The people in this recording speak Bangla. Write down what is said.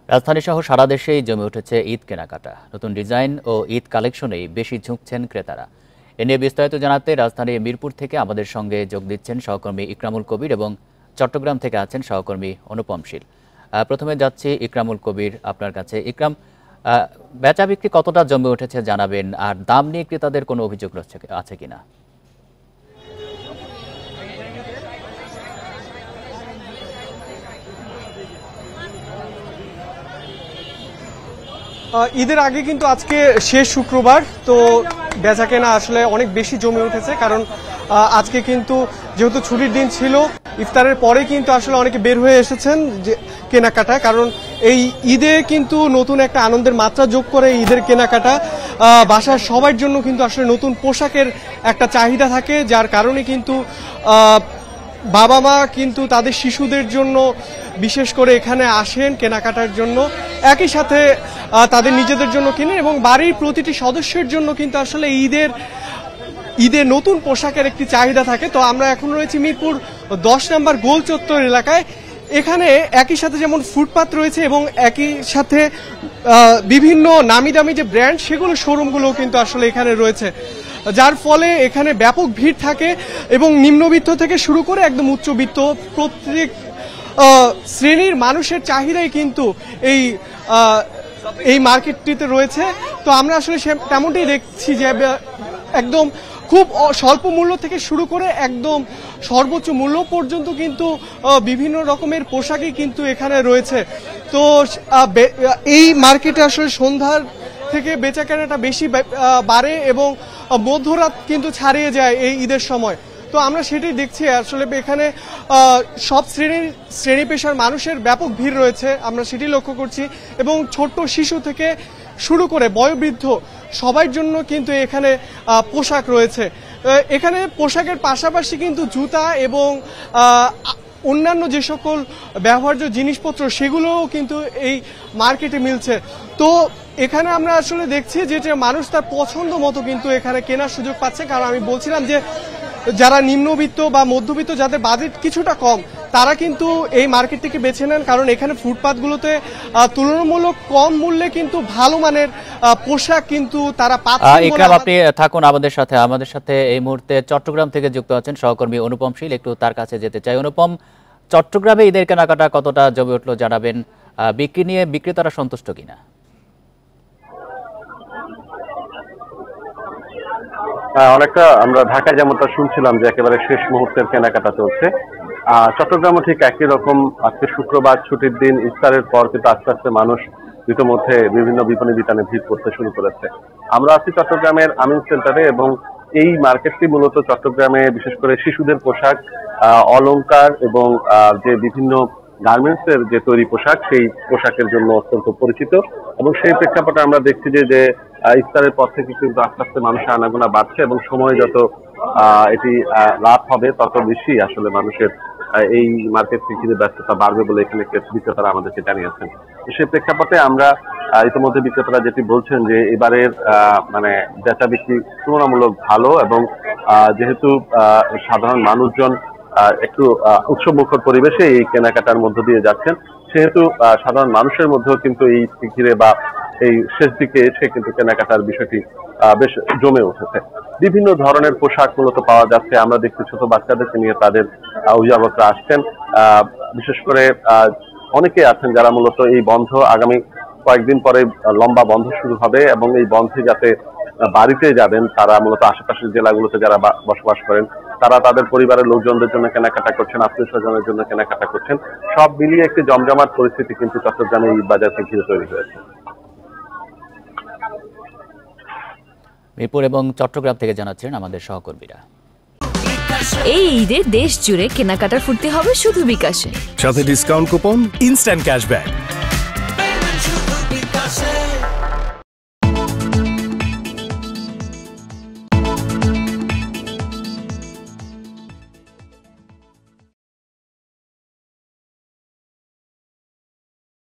রাজধানী সহ সারা দেশেই জমে উঠেছে ঈদ কেনাকাটা। নতুন ডিজাইন ও ঈদ কালেকশনেই বেশি ঝুঁকছেন ক্রেতারা। এ নিয়ে বিস্তারিত জানাতে রাজধানীর মিরপুর থেকে আমাদের সঙ্গে যোগ দিচ্ছেন সহকর্মী ইকরামুল কবির এবং চট্টগ্রাম থেকে আছেন সহকর্মী অনুপম শীল। প্রথমে যাচ্ছি ইকরামুল কবির আপনার কাছে। ইকরাম, বেচা বিক্রি কতটা জমে উঠেছে জানাবেন, আর দাম নিয়ে ক্রেতাদের কোনো অভিযোগ আছে কিনা? ঈদের আগে কিন্তু আজকে শেষ শুক্রবার, তো বেচা কেনা আসলে অনেক বেশি জমে উঠেছে। কারণ আজকে কিন্তু যেহেতু ছুটির দিন ছিল, ইফতারের পরে কিন্তু আসলে অনেকে বের হয়ে এসেছেন যে কেনাকাটা। কারণ এই ঈদে কিন্তু নতুন একটা আনন্দের মাত্রা যোগ করে ঈদের কেনাকাটা। বাসার সবার জন্য কিন্তু আসলে নতুন পোশাকের একটা চাহিদা থাকে, যার কারণে কিন্তু বাবা মা কিন্তু তাদের শিশুদের জন্য বিশেষ করে এখানে আসেন কেনাকাটার জন্য। একই সাথে তাদের নিজেদের জন্য কিনেন এবং বাড়ির প্রতিটি সদস্যের জন্য কিন্তু আসলে ঈদে নতুন পোশাকের একটি চাহিদা থাকে। তো আমরা এখন রয়েছি মিরপুর 10 নম্বর গোল চত্বর এলাকায়। এখানে একই সাথে যেমন ফুটপাত রয়েছে এবং একই সাথে বিভিন্ন নামি দামি যে ব্র্যান্ড সেগুলো শোরুমগুলো কিন্তু আসলে এখানে রয়েছে, যার ফলে এখানে ব্যাপক ভিড় থাকে এবং নিম্নবিত্ত থেকে শুরু করে একদম উচ্চবিত্ত প্রত্যেক শ্রেণীর মানুষের চাহিদাই কিন্তু এই মার্কেটটিতে রয়েছে। তো আমরা আসলে তেমনটাই দেখছি যে একদম খুব স্বল্প মূল্য থেকে শুরু করে একদম সর্বোচ্চ মূল্য পর্যন্ত কিন্তু বিভিন্ন রকমের পোশাকই কিন্তু এখানে রয়েছে। তো এই মার্কেটে আসলে সন্ধ্যার থেকে বেচা কেনাটা বেশি বাড়ে এবং মধ্যরাত কিন্তু ছাড়িয়ে যায় এই ঈদের সময়। তো আমরা সেটাই দেখছি আসলে এখানে সব শ্রেণী পেশার মানুষের ব্যাপক ভিড় রয়েছে, আমরা সেটি লক্ষ্য করছি। এবং ছোট্ট শিশু থেকে শুরু করে বয়োবৃদ্ধ সবার জন্য কিন্তু এখানে পোশাক রয়েছে। এখানে পোশাকের পাশাপাশি কিন্তু জুতা এবং অন্যান্য যে সকল ব্যবহার্য জিনিসপত্র সেগুলোও কিন্তু এই মার্কেটে মিলছে। তো এখানে আমরা আসলে দেখছি যে মানুষ তার পছন্দ মতো কিন্তু এখানে কেনার সুযোগ পাচ্ছে। কারণ আমি বলছিলাম যে যারা নিম্নবিত্ত বা মধ্যবিত্ত, যাদের বাজেট কিছুটা কম, তারা কিন্তু এই মার্কেটটিকে বেছে নেন। কারণ এখানে ফুটপাতগুলোতে তুলনামূলক কম মূল্যে কিন্তু ভালো মানের পোশাক কিন্তু তারা পাচ্ছেন। ইকরাম, আপনি থাকুন আমাদের সাথে এই মুহূর্তে চট্টগ্রাম থেকে যুক্ত আছেন সহকর্মী অনুপম শীল। একটু তার কাছে যেতে চাই। অনুপম, চট্টগ্রামে ঈদের কেনাকাটা কতটা জমে উঠলো জানাবেন, বিক্রি নিয়ে বিক্রেতারা সন্তুষ্ট কিনা? অনেকটা আমরা ঢাকায় যেমনটা শুনছিলাম যে একেবারে শেষ মুহূর্তের কেনাকাটা চলছে, চট্টগ্রামও ঠিক একই রকম। আজকে শুক্রবার ছুটির দিন, ইফতারের পর কিন্তু আস্তে আস্তে মানুষ ইতিমধ্যে বিভিন্ন বিপণী বিতানে ভিড় করতে শুরু করেছে। আমরা আছি চট্টগ্রামের আমিন সেন্টারে এবং এই মার্কেটটি মূলত চট্টগ্রামে বিশেষ করে শিশুদের পোশাক, অলংকার এবং যে বিভিন্ন গার্মেন্টস এর যে তৈরি পোশাক, সেই পোশাকের জন্য অত্যন্ত পরিচিত। এবং সেই প্রেক্ষাপটে আমরা দেখছি যে ইফতারের পর থেকে কিন্তু আস্তে আস্তে মানুষের আনাগোনা বাড়ছে এবং সময় যত এটি রাত হবে তত বেশি আসলে মানুষের এই মার্কেটটি ঘিরে ব্যস্ততা বাড়বে বলে এখানে বিক্রেতারা আমাদেরকে জানিয়েছেন। সেই প্রেক্ষাপটে আমরা ইতিমধ্যে বিক্রেতারা যেটি বলছেন যে এবারের মানে বেচা বিক্রি তুলনামূলক ভালো এবং যেহেতু সাধারণ মানুষজন একটু উৎসবমুখর পরিবেশে এই কেনাকাটার মধ্য দিয়ে যাচ্ছেন, সেহেতু সাধারণ মানুষের মধ্যেও কিন্তু এই ঘিরে বা এই শেষ দিকে এসে কিন্তু কেনাকাটার বিষয়টি বেশ জমে উঠেছে। বিভিন্ন ধরনের পোশাক মূলত পাওয়া যাচ্ছে। আমরা দেখছি ছোট বাচ্চাদেরকে নিয়ে তাদের অভিভাবকরা আসছেন। বিশেষ করে অনেকে আছেন যারা মূলত এই বন্ধ, আগামী কয়েকদিন পরে লম্বা বন্ধ শুরু হবে এবং এই বন্ধে যাতে বাড়িতে যাবেন, তারা মূলত আশেপাশের জেলাগুলোতে যারা বসবাস করেন তারা তাদের পরিবারের লোকজনদের জন্য কেনাকাটা করছেন, আত্মীয় স্বজনের জন্য কেনাকাটা করছেন। সব মিলিয়ে একটি জমজমাট পরিস্থিতি কিন্তু চট্টগ্রামে ঈদ বাজারকে ঘিরে তৈরি হয়েছে। মিরপুর এবং চট্টগ্রাম থেকে জানাচ্ছেন আমাদের সহকর্মীরা। এই ঈদে দেশ জুড়ে কেনাকাটার ফুর্তি হবে শুধু বিকাশে, সাথে ডিসকাউন্ট কুপন, ইনস্ট্যান্ট ক্যাশব্যাক।